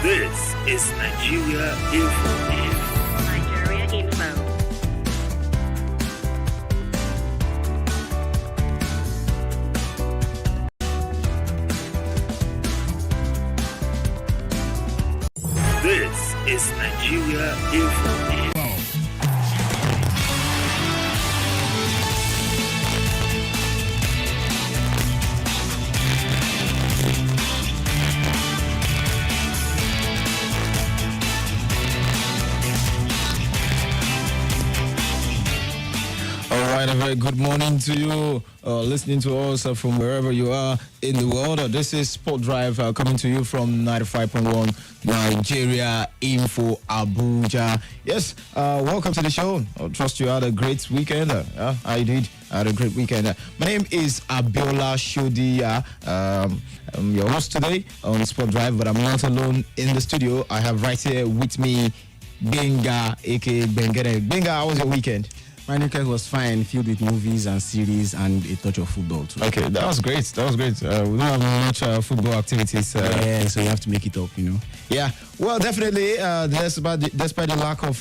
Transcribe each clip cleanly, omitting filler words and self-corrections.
This is Nigeria Info. Nigeria Info. This is Nigeria Info. A very good morning to you, listening to us from wherever you are in the world. This is Sport Drive coming to you from 95.1 Nigeria Info Abuja. Yes, welcome to the show. I trust you had a great weekend. I did. I had a great weekend. My name is Abiola Shodia. I'm your host today on Sport Drive, but I'm not alone in the studio. I have right here with me Benga, aka Bengere. Benga, how was your weekend? My weekend was fine, filled with movies and series and a touch of football too. Okay, that was great. We don't have much football activities. Yeah, so you have to make it up, you know. Yeah, well, definitely. Despite the lack of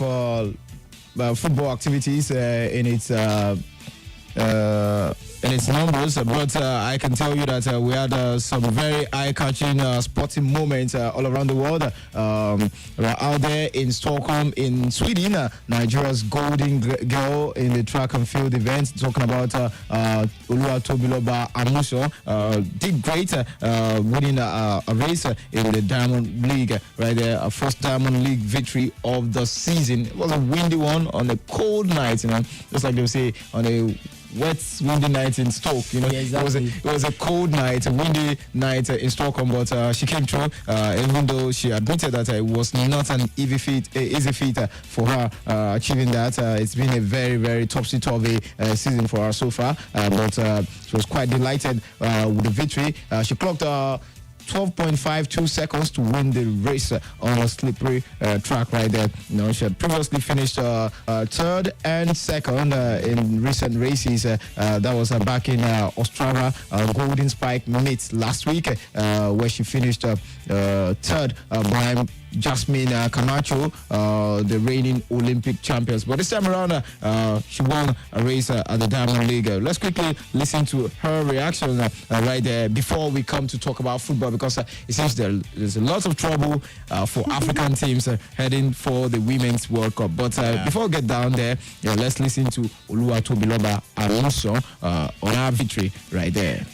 football activities in its numbers, but I can tell you that we had some very eye-catching sporting moments all around the world. Out there in Stockholm, in Sweden, Nigeria's golden girl in the track and field event, talking about Oluwatobiloba Amuso, did great, winning a race in the Diamond League, right there, a first Diamond League victory of the season. It was a windy one on a cold night, just like they say on a wet, windy night in Stoke. Yeah, exactly. It was a cold night, a windy night in Stockholm, but she came through, even though she admitted that it was not an easy feat for her achieving that. It's been a very, very topsy-turvy season for her so far, but she was quite delighted with the victory. She clocked 12.52 seconds to win the race on a slippery track right there. She had previously finished third and second in recent races. That was back in Ostrava Golden Spike Meet last week, where she finished third behind Jasmine Camacho, the reigning Olympic champions. But this time around, she won a race at the Diamond League. Let's quickly listen to her reaction right there before we come to talk about football, because it seems there's a lot of trouble for African teams heading for the Women's World Cup. But before we get down there, let's listen to Oluwatobiloba Amuso on our victory right there.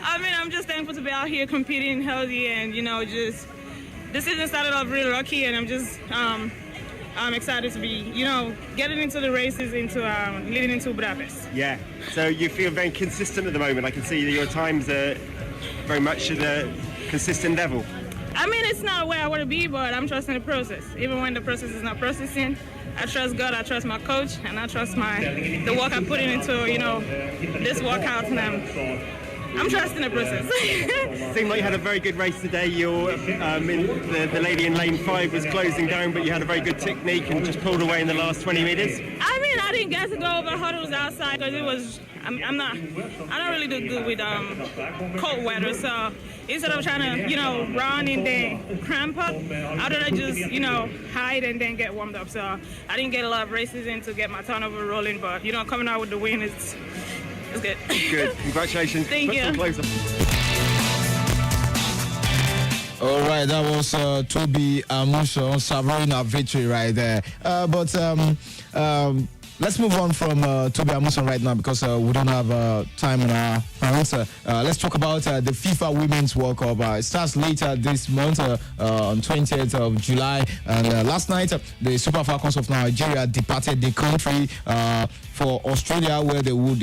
I mean, I'm just thankful to be out here competing healthy, and just the season started off really rocky, and I'm excited to be getting into the races, leading into Budapest. Yeah. So you feel very consistent at the moment. I can see that your times are very much at a consistent level. I mean, it's not where I want to be, but I'm trusting the process. Even when the process is not processing, I trust God, I trust my coach, and I trust the work I'm putting into this workout, and I'm trusting the process. Seemed like you had a very good race today. The lady in lane 5 was closing down, but you had a very good technique and just pulled away in the last 20 meters. I mean, I didn't get to go over hurdles outside because I don't really do good with cold weather. So instead of trying to, run and then cramp up, I'd rather just, hide and then get warmed up. So I didn't get a lot of races in to get my turnover rolling, but, coming out with the win is good. Good. Congratulations. Thank you. All right, that was Toby Amuso savoring our victory right there. But let's move on from Toby Amuso right now, because we don't have time on our hands. Let's talk about the FIFA Women's World Cup. It starts later this month on 20th of July. And last night, the Super Falcons of Nigeria departed the country for Australia, where they would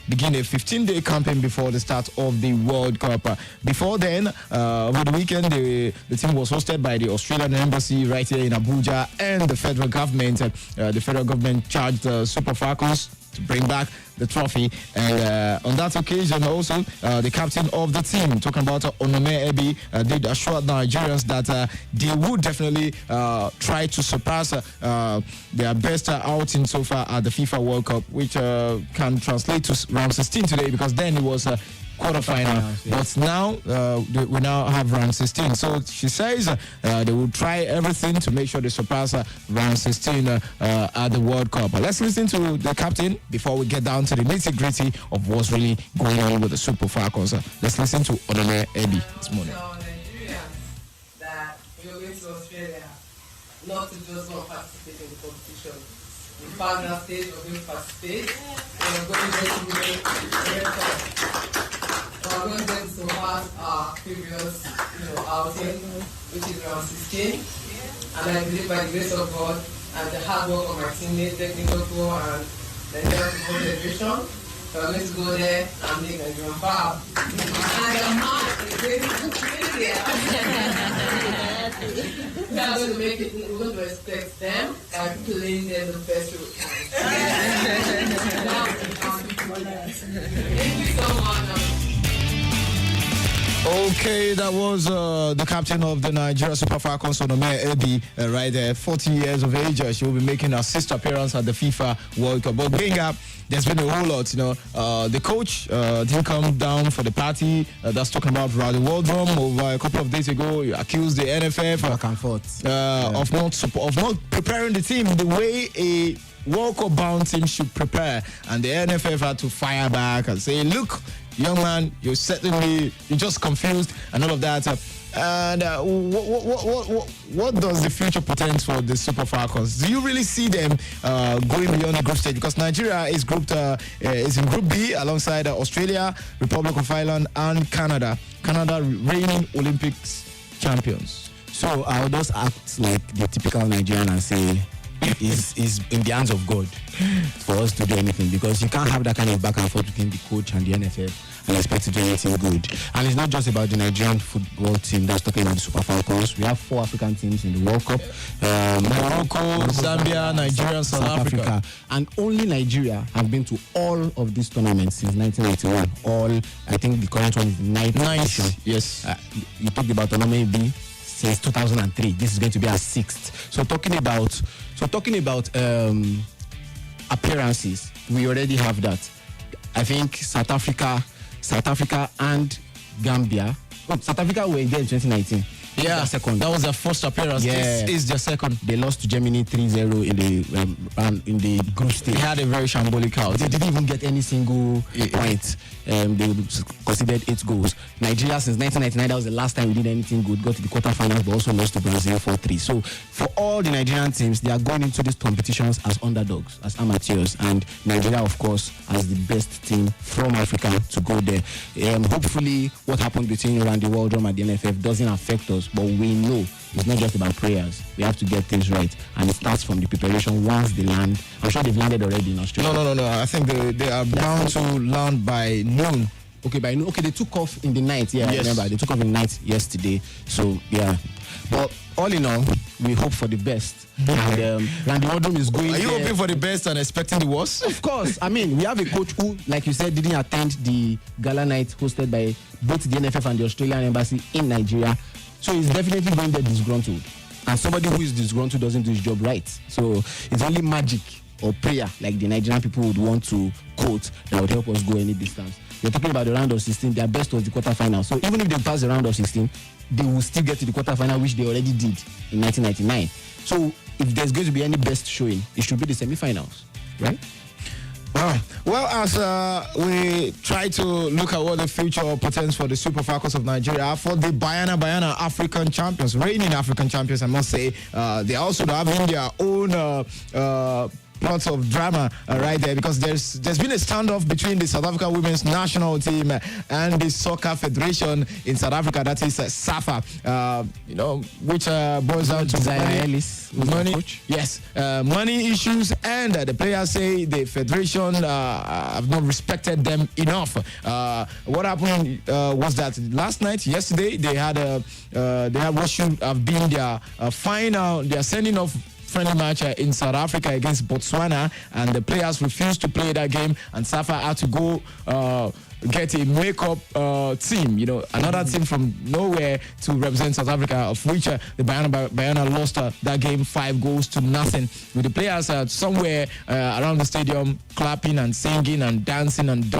begin a 15-day campaign before the start of the World Cup. Before then, over the weekend, the team was hosted by the Australian Embassy right here in Abuja and the federal government. The federal government charged the Super Falcons to bring back the trophy. And on that occasion also, the captain of the team, talking about Onome Ebi, did assure Nigerians that they would definitely try to surpass their best outing so far at the FIFA World Cup, which can translate to round 16 today, because then it was quarterfinal. Yeah. But now we now have round 16. So she says they will try everything to make sure they surpass round 16 at the World Cup. But let's listen to the captain before we get down to the nitty-gritty of what's really going on with the Super Falcons. Let's listen to Odome Eddie this morning. Nigerians that we are going to Australia not to just not participate in the competition. We found that stage, we're going to participate, and we're going to get to win the Red Cup. So we're going to get to surpass our previous outing, which is round 16. And I believe by the grace of God and the hard work of my teammates, technical crew, and the Nigerian Football Federation, so we're going to go there and make Nigerian proud. And the man is going to make it, we're going to respect them by playing them the best we can. Thank you so much. Okay, that was the captain of the Nigeria Super Falcons, Onome Ebi, right there, 40 years of age. She will be making her sixth appearance at the FIFA World Cup. But going up, there's been a whole lot, the coach didn't come down for the party. That's talking about Rowdy Waldrum over a couple of days ago. He accused the NFF Back and forth. of not preparing the team the way a World Cup bound team should prepare. And the NFF had to fire back and say, look, young man, you're just confused and all of that. And what does the future portend for the Super Falcons? Do you really see them going beyond the group stage? Because Nigeria is is in Group B alongside Australia, Republic of Ireland, and Canada. Canada reigning Olympics champions. So I'll just act like the typical Nigerian and say is in the hands of God for us to do anything, because you can't have that kind of back and forth between the coach and the NFF and expect to do anything good. And it's not just about the Nigerian football team that's talking about the Super Falcons. We have 4 African teams in the World Cup. Morocco, Zambia, Nigeria, South Africa. And only Nigeria have been to all of these tournaments since 1991. I think the current one is the 9th edition. Yes. You talked about tournament B since 2003. This is going to be our 6th. So talking about appearances, we already have that. I think South Africa and Gambia. South Africa were there in 2019. Yeah, second. That was their first appearance. Yeah. This is their second. They lost to Germany 3-0 in the group stage. They had a very shambolic out. They didn't even get any single point. They considered 8 goals. Nigeria, since 1999, that was the last time we did anything good. Got to the quarterfinals, but also lost to Brazil 4-3. So for all the Nigerian teams, they are going into these competitions as underdogs, as amateurs, and Nigeria, of course, as the best team from Africa to go there. Hopefully, what happened between Rowdy Waldrum and the NFF doesn't affect us, but we know it's not just about prayers. We have to get things right, and it starts from the preparation once they land. I'm sure they've landed already in Australia. No. I think they are bound to land by noon. Okay, by noon. Okay, they took off in the night. Yeah, yes. I remember. They took off in the night yesterday. So, yeah. But all in all, we hope for the best. And Rowdy Waldrum is going. Are you hoping for the best and expecting the worst? Of course. I mean, we have a coach who, like you said, didn't attend the gala night hosted by both the NFF and the Australian embassy in Nigeria. So he's definitely going there disgruntled. And somebody who is disgruntled doesn't do his job right. So it's only magic or prayer, like the Nigerian people would want to quote, that would help us go any distance. You're talking about the round of 16. Their best was the quarterfinal. So even if they pass the round of 16, they will still get to the quarterfinal, which they already did in 1999. So if there's going to be any best showing, it should be the semifinals, right? Well, as we try to look at what the future portends for the Super Falcons of Nigeria, for the Bayana African champions, reigning African champions, I must say, they also have in their own plots of drama right there, because there's been a standoff between the South Africa women's national team and the soccer federation in South Africa, that is SAFA, which boils down to money. Yes, money issues, and the players say the federation have not respected them enough. What happened was that yesterday, they had what should have been their sending off friendly match in South Africa against Botswana, and the players refused to play that game, and SAFA had to go get a makeup team, another team from nowhere to represent South Africa, of which the Bayana lost that game 5-0, with the players somewhere around the stadium clapping and singing and dancing and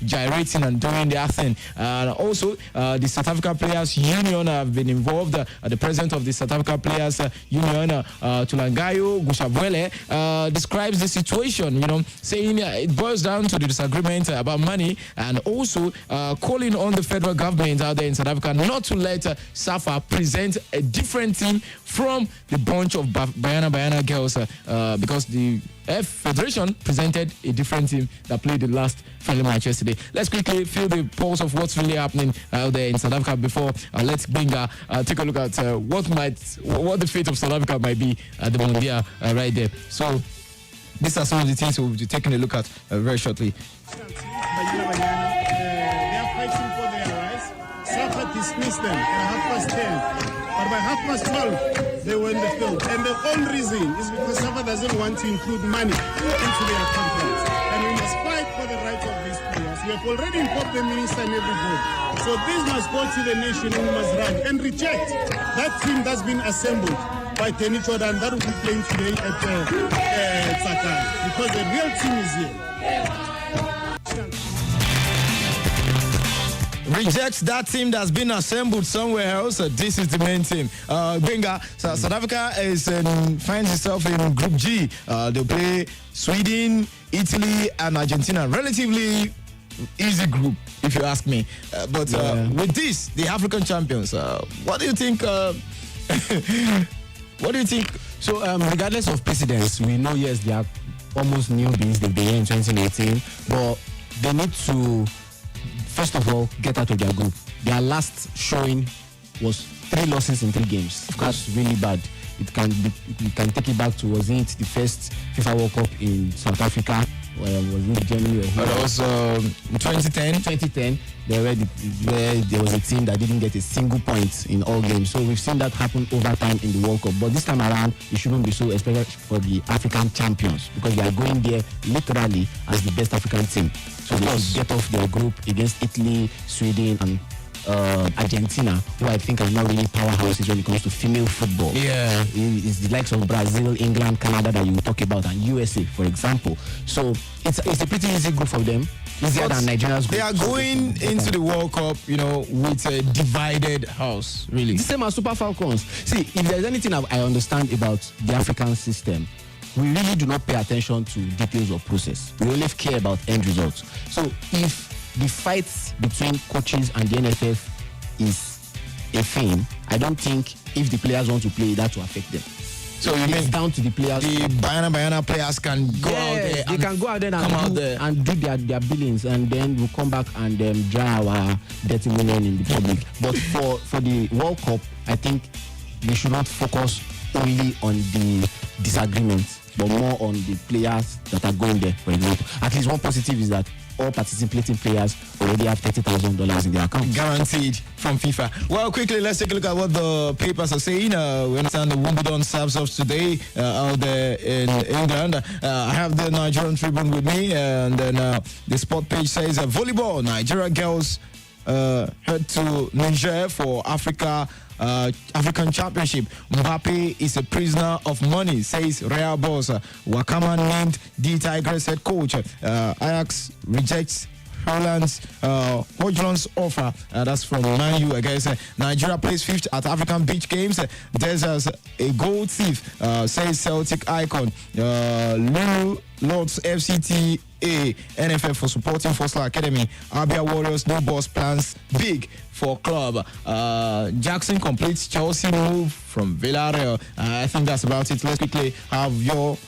gyrating and doing their thing. Also, the South Africa Players Union have been involved. The president of the South Africa Players Union, Tulangayo Gushabwele, describes the situation, saying it boils down to the disagreement about money, and also calling on the federal government out there in South Africa not to let SAFA present a different team from the bunch of Bayana girls, because the Federation presented a different team that played the last friendly match yesterday. Let's quickly feel the pulse of what's really happening out there in South Africa before let's take a look at what the fate of South Africa might be at the moment. Right there. So these are some of the things we'll be taking a look at very shortly. They are fighting for their rights. SAFA dismissed them at 10:30. But by 12:30, they were in the field. And the only reason is because SAFA doesn't want to include money into their contracts. And we must fight for the rights of these players. We have already informed the minister and everybody. So this must go to the nation and we must run and reject that team that's been assembled by Tenny Jordan that will be playing today at Sakai. Because the real team is here. Rejects that team that's been assembled somewhere else. This is the main team. Benga, South Africa finds itself in Group G. They'll play Sweden, Italy, and Argentina. Relatively easy group, if you ask me. But with this, the African champions, what do you think? What do you think? So, regardless of precedents, we know, yes, they are almost newbies. They've been here in 2018, but they need to, first of all, get out of their group. Their last showing was 3 losses in 3 games. That's really bad. You can take it back to, was it the first FIFA World Cup in South Africa? Was it Germany or who? That was 2010. 2010, where there was a team that didn't get a single point in all games. So we've seen that happen over time in the World Cup. But this time around, it shouldn't be so, especially for the African champions, because they are going there literally as the best African team. So they should get off their group against Italy, Sweden, and Argentina, who I think are not really powerhouses when it comes to female football. Yeah, it's the likes of Brazil, England, Canada that you talk about, and USA, for example. So it's a pretty easy group for them, easier than Nigeria's group. They are going into the World Cup, with a divided house, really. The same as Super Falcons. See, if there's anything I understand about the African system, we really do not pay attention to details or process. We only care about end results. So if the fight between coaches and the NFF is a thing, I don't think if the players want to play, that will affect them. So you mean down to the players. The Bayana players can go out there. They can go out there and do their billings, and then we'll come back and dry our dirty linen in the public. But for the World Cup, I think we should not focus only on the disagreements, but more on the players that are going there, for example. At least one positive is that all participating players already have $30,000 in their account. Guaranteed from FIFA. Well, quickly, let's take a look at what the papers are saying. We understand the Wimbledon serves off today out there in England. I have the Nigerian Tribune with me, and then the sport page says volleyball, Nigeria girls head to Niger for African Championship. Mbappe is a prisoner of money, says Real boss. Wakama named the Tigers head coach. Ajax rejects Hojlund's offer. That's from Man U, I guess. Nigeria plays 5th at African Beach Games. There's a gold thief, says Celtic icon. Lulu Lords FCTA NFF for supporting Fosler Academy. Abia Warriors no boss plans big for club. Jackson completes Chelsea move from Villarreal. I think that's about it. Let's quickly have your...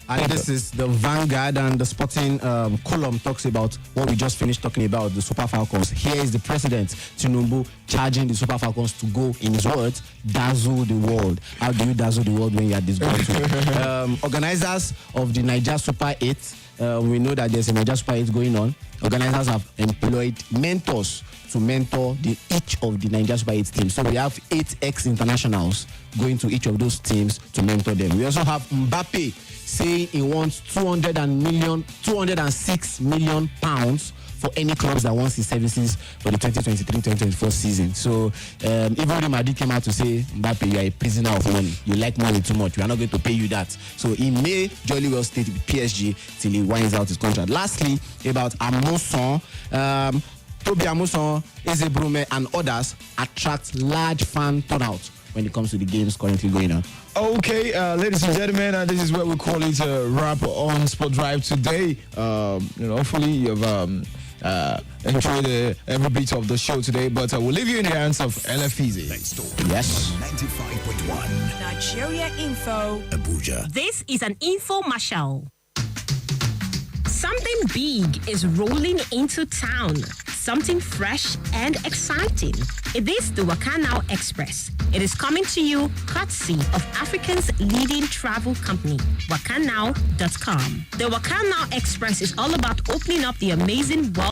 And this is the Vanguard, and the sporting column talks about what we just finished talking about, the Super Falcons. Here is the president, Tinubu, charging the Super Falcons to go, in his words, dazzle the world. How do you dazzle the world when you are this good? Organizers of the Niger Super 8 we know that there's a major Super 8 going on. Organizers have employed mentors to mentor each of the Nigeria Super 8 teams. So we have 8 ex-internationals going to each of those teams to mentor them. We also have Mbappe saying he wants 206 million pounds for any clubs that wants his services for the 2023-2024 season. So even Real Madrid came out to say, Mbappe, you are a prisoner of money. You like money too much. We are not going to pay you that. So he may jolly well stay with PSG till he winds out his contract. Lastly, about Amuson. Toby Amuson, Eze Brume, and others attract large fan turnout when it comes to the games currently going on. Okay, ladies and gentlemen, this is where we call it a wrap on Sport Drive today. Hopefully you've enjoyed every bit of the show today, but we'll leave you in the hands of LFEZ. Yes. 95.1 Nigeria Info. Abuja. This is an infomercial. Something big is rolling into town. Something fresh and exciting. It is the Wakanow Express. It is coming to you courtesy of Africa's leading travel company, wakanow.com. The Wakanow Express is all about opening up the amazing world.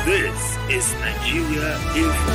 This is Nigeria Info.